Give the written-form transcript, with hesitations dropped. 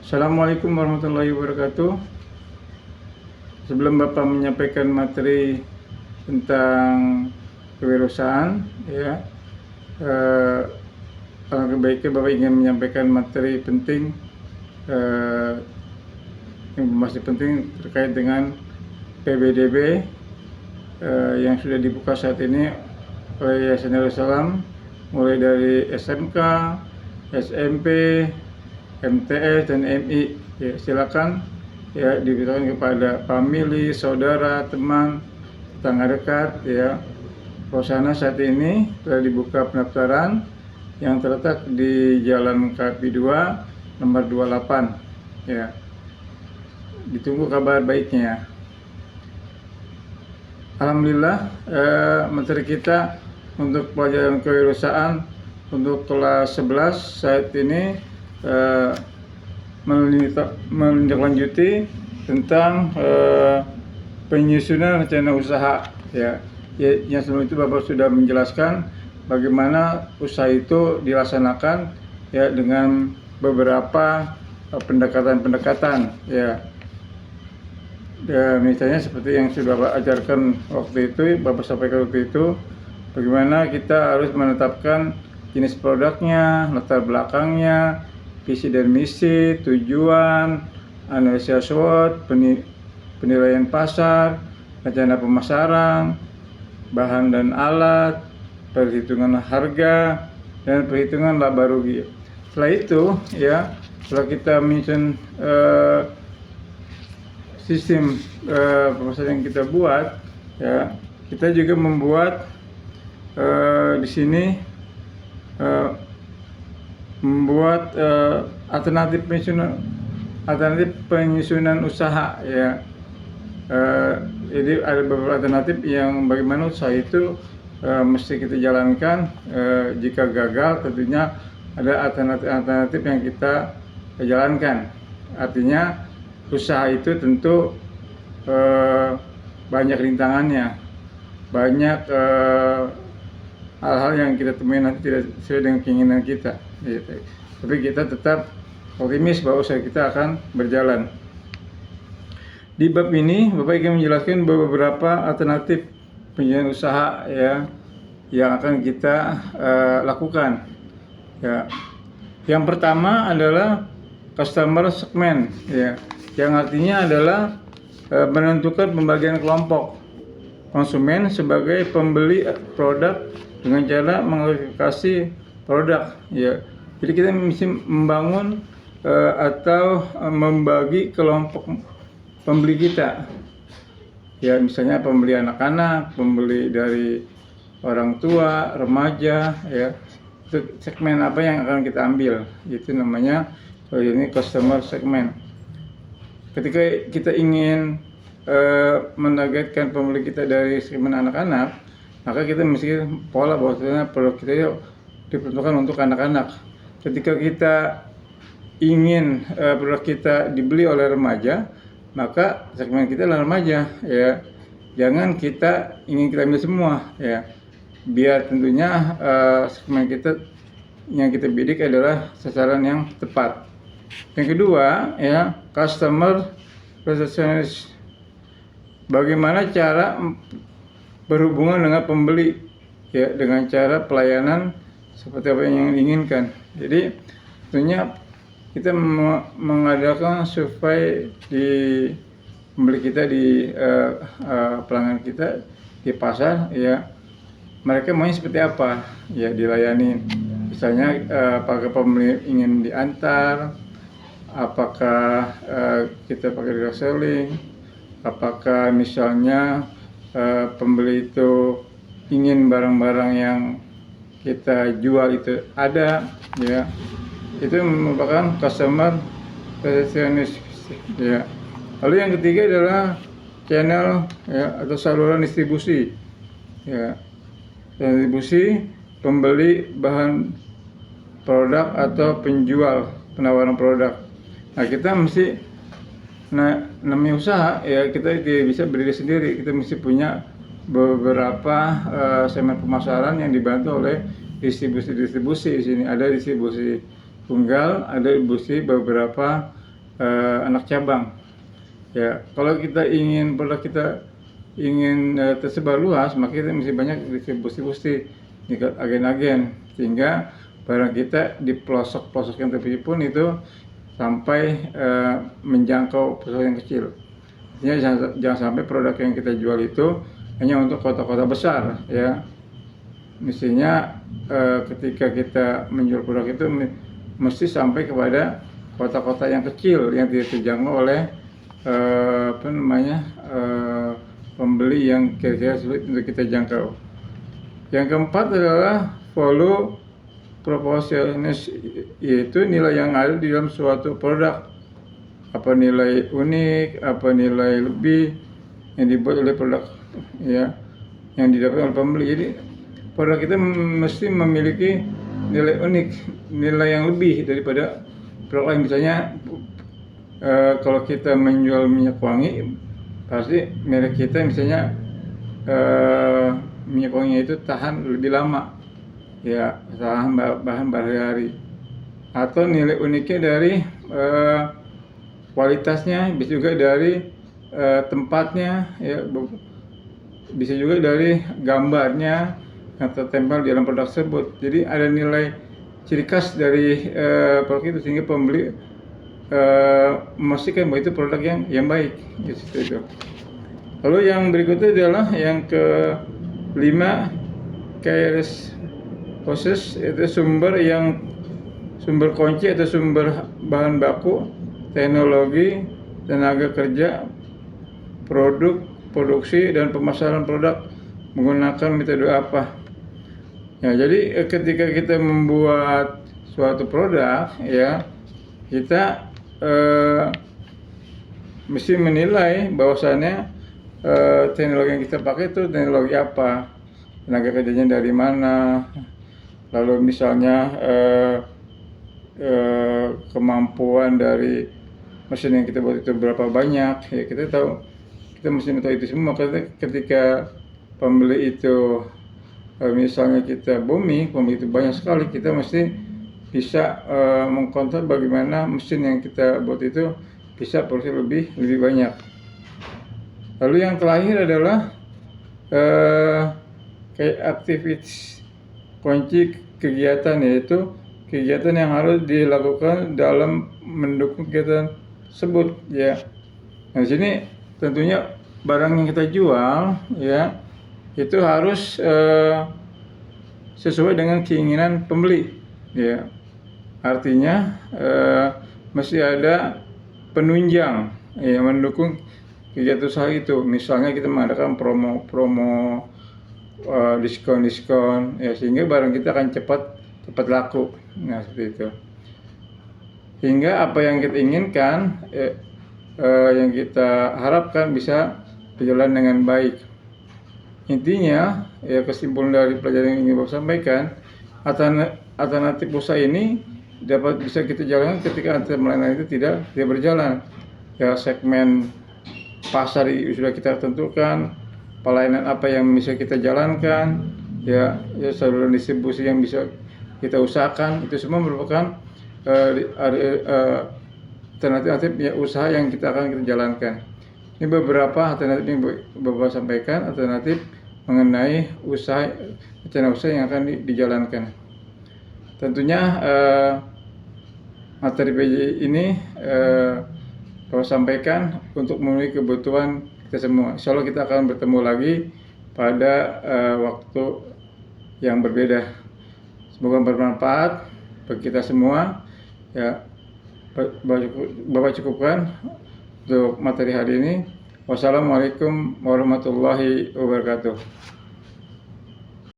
Assalamualaikum warahmatullahi wabarakatuh. Sebelum Bapak menyampaikan materi tentang kewirausahaan, ya, alangkah baiknya Bapak ingin menyampaikan materi penting, yang masih penting terkait dengan PBDB yang sudah dibuka saat ini oleh Yayasan Darussalam, mulai dari SMK, SMP, MTS dan MI. Ya, silakan ya diberitakan kepada famili, saudara, teman, tetangga dekat ya. Bahwasanya saat ini telah dibuka pendaftaran yang terletak di Jalan KP 2 nomor 28 ya. Ditunggu kabar baiknya. Alhamdulillah, materi kita untuk pelajaran kewirausahaan untuk kelas 11 saat ini menindaklanjuti tentang penyusunan rencana usaha ya. Yang sebelum itu Bapak sudah menjelaskan bagaimana usaha itu dilaksanakan ya dengan beberapa pendekatan-pendekatan ya. Misalnya seperti yang sudah Bapak ajarkan waktu itu, Bapak sampaikan waktu itu, bagaimana kita harus menetapkan jenis produknya, latar belakangnya, visi dan misi, tujuan, analisa SWOT, penilaian pasar, rencana pemasaran, bahan dan alat, perhitungan harga, dan perhitungan laba rugi. Setelah itu, ya, setelah kita menyusun sistem pemasaran yang kita buat, ya, kita juga membuat di sini membuat alternatif penyusunan usaha ya. Jadi ada beberapa alternatif yang bagaimana usaha itu mesti kita jalankan. Jika gagal tentunya ada alternatif yang kita jalankan. Artinya usaha itu tentu banyak rintangannya, banyak hal-hal yang kita temui nanti tidak sesuai dengan keinginan kita gitu. Tapi kita tetap optimis bahwa usaha kita akan berjalan. Di bab ini Bapak ingin menjelaskan beberapa alternatif penyusunan usaha ya yang akan kita lakukan ya. Yang pertama adalah customer segment ya, yang artinya adalah menentukan pembagian kelompok konsumen sebagai pembeli produk dengan cara mengklasifikasi produk ya. Jadi kita mesti membangun atau membagi kelompok pembeli kita ya, misalnya pembeli anak-anak, pembeli dari orang tua, remaja ya. Itu segmen apa yang akan kita ambil, itu namanya ini customer segment. Ketika kita ingin menargetkan pembeli kita dari segmen anak-anak, maka kita mesti pola bahwasanya produk kita itu diperuntukkan untuk anak-anak. Ketika kita ingin produk kita dibeli oleh remaja, maka segmen kita adalah remaja ya. Jangan kita ambil semua ya. Biar tentunya segmen kita yang kita bidik adalah sasaran yang tepat. Yang kedua ya, customer receptionist. Bagaimana cara berhubungan dengan pembeli ya, dengan cara pelayanan seperti apa yang diinginkan. Jadi tentunya kita mengadakan survei di pembeli kita, di pelanggan kita di pasar ya, mereka maunya seperti apa ya dilayani. Misalnya apakah pembeli ingin diantar, apakah kita pakai direct selling, apakah misalnya pembeli itu ingin barang-barang yang kita jual itu ada ya. Itu merupakan customer receptionist ya. Lalu yang ketiga adalah channel ya, atau saluran distribusi ya. Distribusi pembeli bahan produk atau penjual penawaran produk. Nah, kita mesti namanya usaha ya, kita tidak bisa berdiri sendiri. Kita mesti punya beberapa segmen pemasaran yang dibantu oleh distribusi di sini. Ada distribusi tunggal, ada distribusi beberapa anak cabang. Ya, kalau kita ingin produk kita ingin tersebar luas, maka kita mesti banyak distribusi di agen-agen, sehingga barang kita di pelosok-pelosok yang terpilih pun itu sampai menjangkau pelosok yang kecil. Artinya jangan sampai produk yang kita jual itu hanya untuk kota-kota besar, ya. Mestinya ketika kita menjual produk itu mesti sampai kepada kota-kota yang kecil yang tidak terjangkau oleh pembeli yang kira-kira sulit untuk kita jangkau. Yang keempat adalah value propositionis, yaitu nilai yang ada di dalam suatu produk. Apa nilai unik, apa nilai lebih yang dibuat oleh produk, ya, yang didapat oleh pembeli. Jadi produk kita mesti memiliki nilai unik, nilai yang lebih daripada produk lain. Misalnya kalau kita menjual minyak wangi, pasti merek kita misalnya minyak wanginya itu tahan lebih lama, ya, tahan bahan berhari-hari. Atau nilai uniknya dari kualitasnya, bisa juga dari tempatnya, ya, bisa juga dari gambarnya yang tertempel di dalam produk tersebut. Jadi ada nilai ciri khas dari produk itu, sehingga pembeli memastikan bahwa itu produk yang baik, gitu. Lalu yang berikutnya adalah yang kelima, KRS proses, itu sumber kunci atau sumber bahan baku, teknologi, tenaga kerja, produksi dan pemasaran produk menggunakan metode apa. Ya, jadi ketika kita membuat suatu produk, ya, kita mesti menilai bahwasannya teknologi yang kita pakai itu teknologi apa, tenaga kerjanya dari mana, lalu misalnya kemampuan dari mesin yang kita buat itu berapa banyak, ya, kita mesti tahu itu semua. Karena ketika pembeli itu misalnya kita pembeli itu banyak sekali, kita mesti bisa mengkontrol bagaimana mesin yang kita buat itu bisa produksi lebih banyak. Lalu yang terakhir adalah kayak aktivitas kunci kegiatan, yaitu kegiatan yang harus dilakukan dalam mendukung kegiatan tersebut, ya. Nah, di sini tentunya barang yang kita jual, ya, itu harus sesuai dengan keinginan pembeli, ya. Artinya mesti ada penunjang, ya, mendukung kegiatan usaha itu. Misalnya kita mengadakan promo, diskon, ya, sehingga barang kita akan cepat laku. Nah, seperti itu. Hingga apa yang kita inginkan, yang kita harapkan bisa berjalan dengan baik. Intinya, ya, kesimpulan dari pelajaran yang ingin Bapak sampaikan, alternatif usaha ini bisa kita jalankan ketika alternatif lain itu tidak berjalan. Ya, segmen pasar sudah kita tentukan, pelayanan apa yang bisa kita jalankan, ya saluran distribusi yang bisa kita usahakan, itu semua merupakan alternatif ya usaha yang kita jalankan. Ini beberapa alternatif yang Bapak sampaikan, alternatif mengenai rencana usaha yang akan dijalankan. Tentunya materi PJ ini Bapak sampaikan untuk memenuhi kebutuhan kita semua. Insya Allah kita akan bertemu lagi pada waktu yang berbeda. Semoga bermanfaat bagi kita semua. Ya, Bapak cukupkan untuk materi hari ini. Wassalamualaikum warahmatullahi wabarakatuh.